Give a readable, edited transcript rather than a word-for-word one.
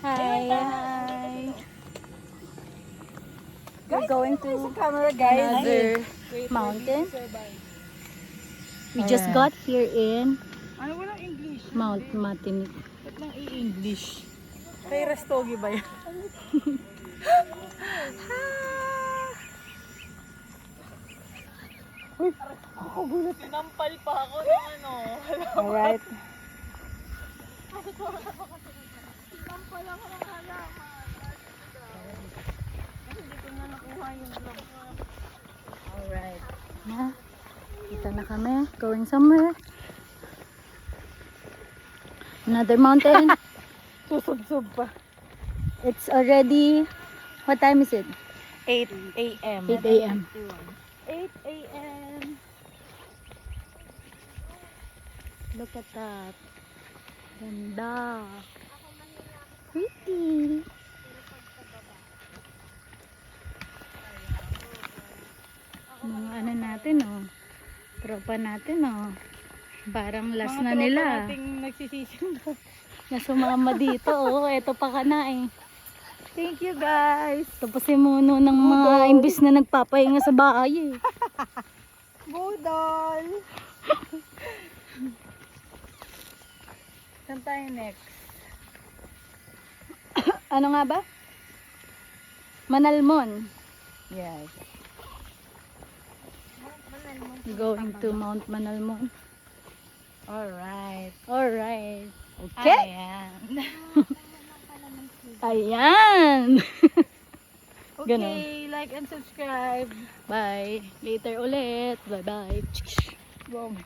Hi. We're going to Camera guys. another mountain. We just got here in Ano walang English? Mount Matinik. Ba't lang i-English? Kay Rastogi ba yan? Uy, ako gulat. Sinampal pa ako ng ano. Alright. Sinampal ako ng halaman. Hindi ko na nakuha yung vlog. Alright. Yeah. Kita na kami. Going somewhere. Another mountain. Susub-sub pa. It's already, what time is it? 8 a.m. 8 a.m. 8 a.m. Look at that. Ganda. Pretty. Mga ano natin oh. Tropa natin oh. Parang last na nila. Nating nagsisisimba. Na sumama dito oh. Eto pa ka na eh. Thank you guys. Tapos si Muno ng mga imbis na nagpapahinga sa bahay eh. Budol. Saan tayo next? Ano nga ba? Manalmon. Yes. Going to Mount Manalmon. Alright. Alright. Okay. Ayan. Ayan. Okay, Ganun. like and subscribe. Bye. Later ulit. Bye-bye. Wow.